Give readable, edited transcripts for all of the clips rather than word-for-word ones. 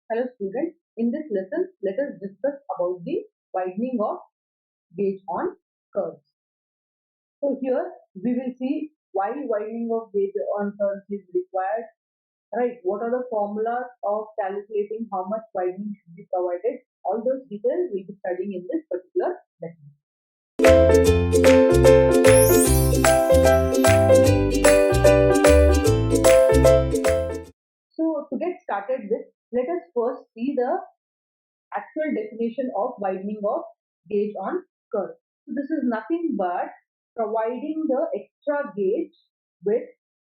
Hello students, in this lesson let us discuss about the widening of gauge on curves. So here we will see why widening of gauge on curves is required, right? What are the formulas of calculating how much widening should be provided? All those details we will be studying in this particular lesson. So to get started with, let us first see the actual definition of widening of gauge on curve. So this is nothing but providing the extra gauge width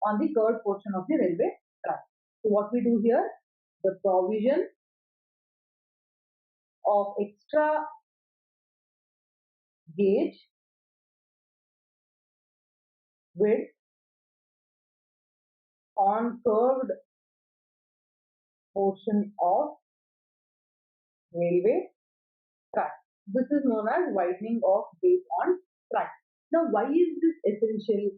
on the curved portion of the railway track. So what we do here, the provision of extra gauge width on curved portion of railway track. This is known as widening of gauge on track. Now, why is this essential?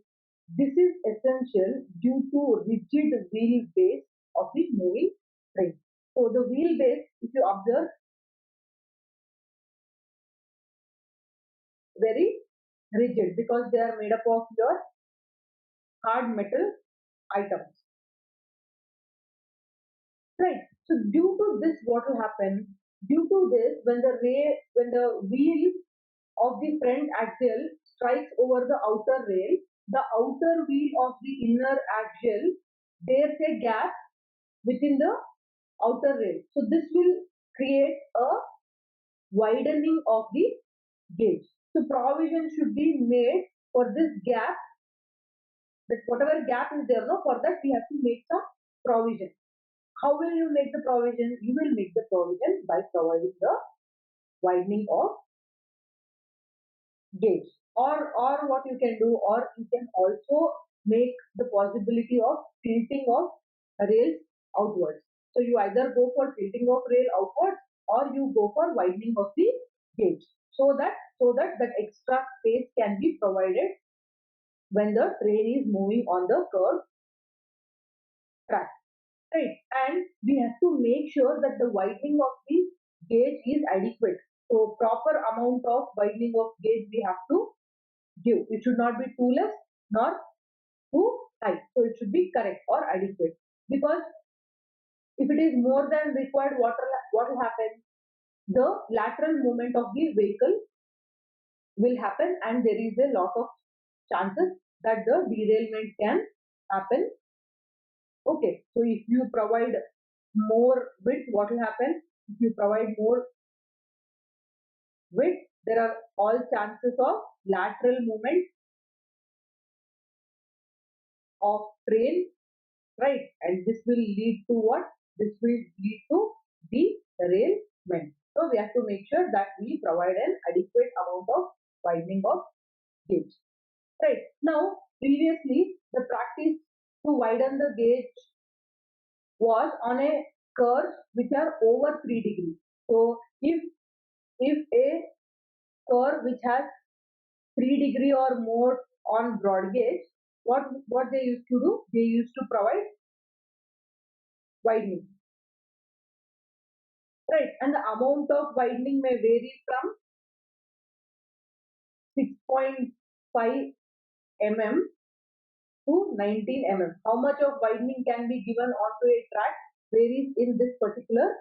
This is essential due to rigid wheelbase of the moving train. So the wheelbase, if you observe, very rigid because they are made up of your hard metal items. Right. So due to this, what will happen? Due to this, when the wheel of the front axle strikes over the outer rail, the outer wheel of the inner axle, there's a gap within the outer rail. So this will create a widening of the gauge. So provision should be made for this gap, that whatever gap is there, no, for that we have to make some provision. How will you make the provision? You will make the provision by providing the widening of gauge. Or what you can do, or you can also make the possibility of tilting of rails outwards. So you either go for tilting of rail outwards or you go for widening of the gauge, so that extra space can be provided when the train is moving on the curved track. Right, and we have to make sure that the widening of the gauge is adequate. So proper amount of widening of gauge we have to give. It should not be too less nor too high. So it should be correct or adequate. Because if it is more than required, what will happen? The lateral movement of the vehicle will happen, and there is a lot of chances that the derailment can happen. Okay, so if you provide more width, what will happen? If you provide more width, there are all chances of lateral movement of train, right? And this will lead to what? This will lead to derailment. So we have to make sure that we provide an adequate amount of widening of gauge. Right. Now, previously, the practice to widen the gauge was on a curve which are over 3 degrees. So if a curve which has 3 degree or more on broad gauge, what they used to do? They used to provide widening, right? And the amount of widening may vary from 6.5 mm to 19 mm. How much of widening can be given onto a track varies in this particular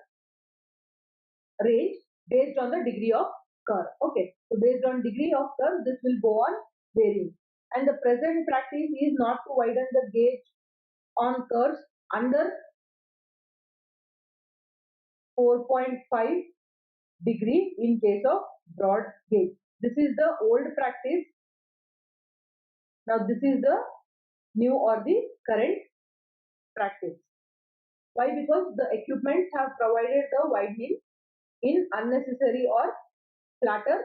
range based on the degree of curve. Okay, so based on degree of curve, this will go on varying. And the present practice is not to widen the gauge on curves under 4.5 degree in case of broad gauge. This is the old practice. Now this is the new or the current practice. Why? Because the equipments have provided the widening in unnecessary or flatter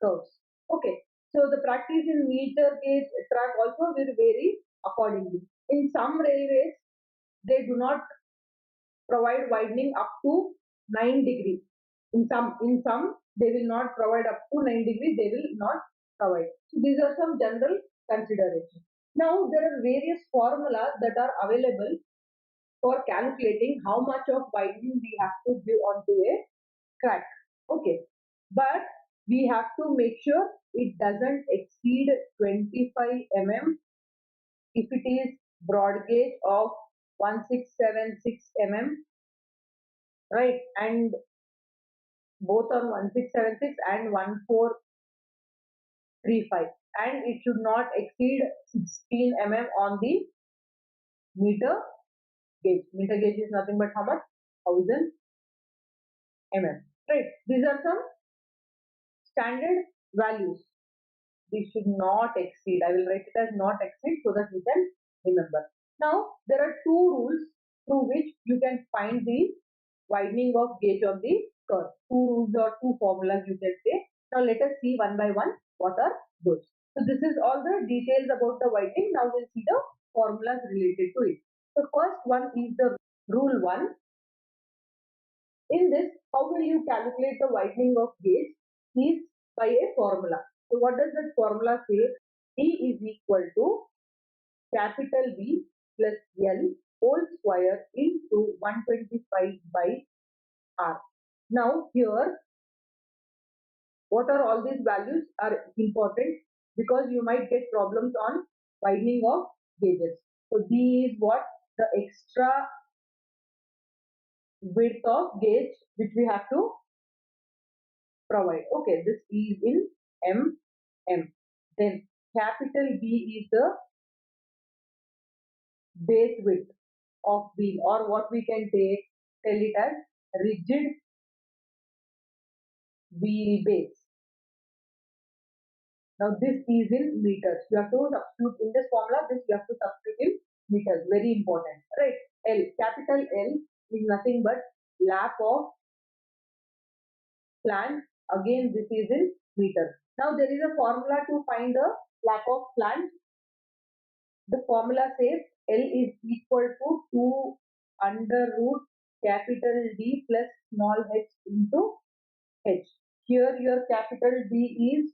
curves. Okay, so the practice in meter gauge track also will vary accordingly. In some railways, they do not provide widening up to 9 degrees. In some, they will not provide up to 9 degrees. They will not provide. So these are some general considerations. Now there are various formulas that are available for calculating how much of widening we have to give onto a crack. Okay, but we have to make sure it doesn't exceed 25 mm. If it is broad gauge of 1676 mm, right, and both on 1676 and 1435, and it should not exceed 16 mm on the meter gauge. Meter gauge is nothing but how much? 1000 mm. Right. These are some standard values. We should not exceed. I will write it as not exceed so that you can remember. Now, there are two rules through which you can find the widening of gauge on the curve. Two rules or two formulas you can say. Now, let us see one by one what are those. So, this is all the details about the widening. Now, we'll see the formulas related to it. The first one is the rule 1. In this, how will you calculate the widening of gauge? Is by a formula. So what does that formula say? D is equal to capital V plus L whole square into 125 by R. Now here, what are all these values are important because you might get problems on widening of gauges. So D is what? The extra width of gauge which we have to provide. Okay, this is in mm. Then capital B is the base width of wheel, or what we can tell it as rigid wheel base. Now this is in meters. You have to substitute in this formula. This you have to substitute in meters. Very important, right? L, capital L is nothing but lap of flange. Again, this is in meters. Now there is a formula to find the lap of flange. The formula says L is equal to 2 under root capital D plus small h into h. Here your capital D is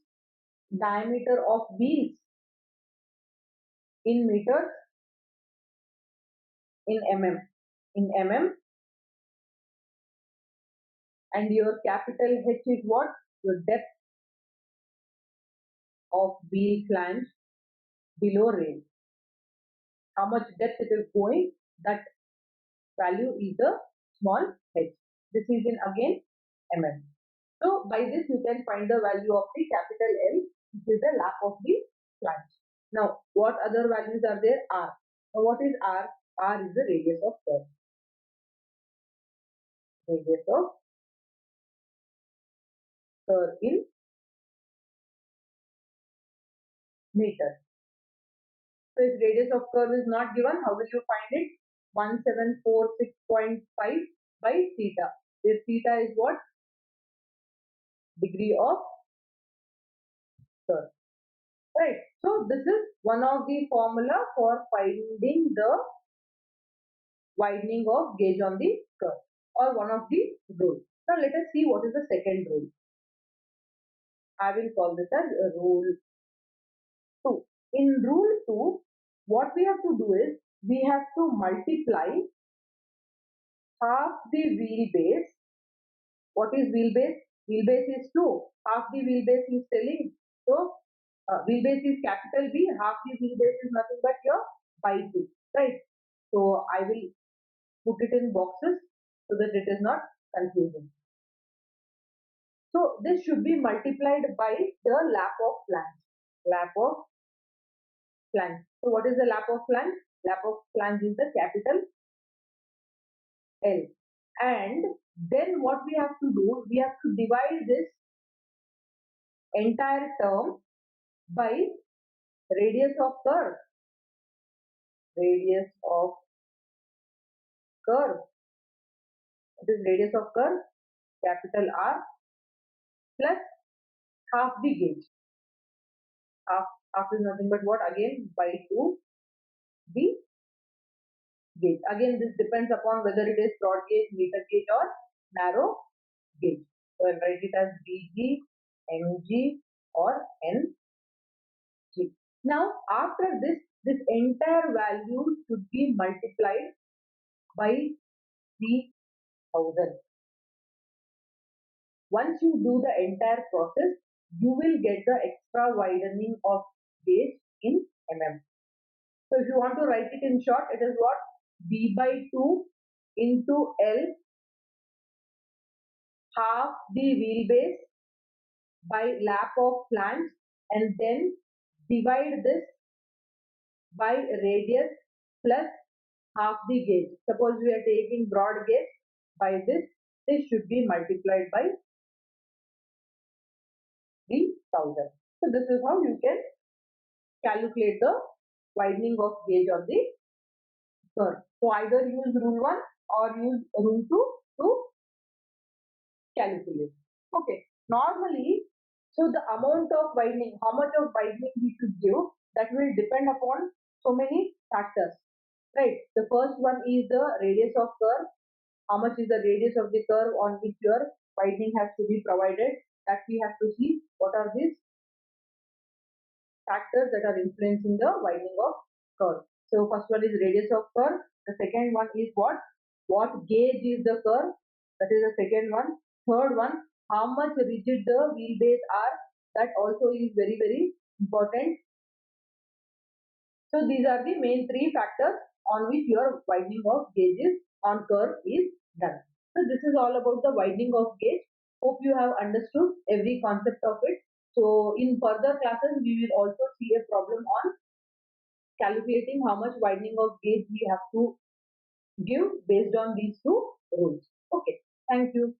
diameter of wheels in meters, in mm, and your capital H is what? Your depth of wheel flange below rail. How much depth it is going, that value is the small h. This is in again mm. So by this you can find the value of the capital L, which is the lap of the flange. Now what other values are there? R. Now what is R? R is the radius of curve. Radius of curve in meters. So if radius of curve is not given, how will you find it? 1746.5 by theta. This theta is what? Degree of curve. Right. So this is one of the formula for finding the widening of gauge on the curve, or one of the rules. Now let us see what is the second rule. I will call this as rule 2. In rule 2, what we have to do is we have to multiply half the wheelbase. What is wheelbase? Wheelbase is 2. Half the wheelbase is telling. So wheelbase is capital V. Half the wheelbase is nothing but your by 2. Right. So I will put it in boxes so that it is not confusing. So this should be multiplied by the lap of flange. Lap of flange. So what is the lap of flange? Lap of flange is the capital L. And then what we have to do, we have to divide this entire term by radius of curve. Radius of curve. It is radius of curve, capital R, plus half the gauge. Half is nothing but what? Again, by 2 the gauge. Again, this depends upon whether it is broad gauge, meter gauge, or narrow gauge. So I'll write it as BG, MG, or NG. Now, after this, this entire value should be multiplied by 3000. Once you do the entire process, you will get the extra widening of gauge in mm. So if you want to write it in short, it is what? B by 2 into L, half the wheelbase by lap of flange, and then divide this by radius plus half the gauge. Suppose we are taking broad gauge, by this should be multiplied by 3000. So this is how you can calculate the widening of gauge on the curve. So either use rule 1 or use rule 2 to calculate. Okay. Normally, so the amount of widening, how much of widening we should give, that will depend upon so many factors. Right. The first one is the radius of curve. How much is the radius of the curve on which your widening has to be provided? That we have to see what are these factors that are influencing the widening of curve. So first one is radius of curve. The second one is what? What gauge is the curve? That is the second one. Third one, how much rigid the wheelbase are. That also is very important. So these are the main three factors on which your widening of gauges on curve is done. So this is all about the widening of gauge. Hope you have understood every concept of it. So in further classes, we will also see a problem on calculating how much widening of gauge we have to give based on these two rules. Okay, thank you.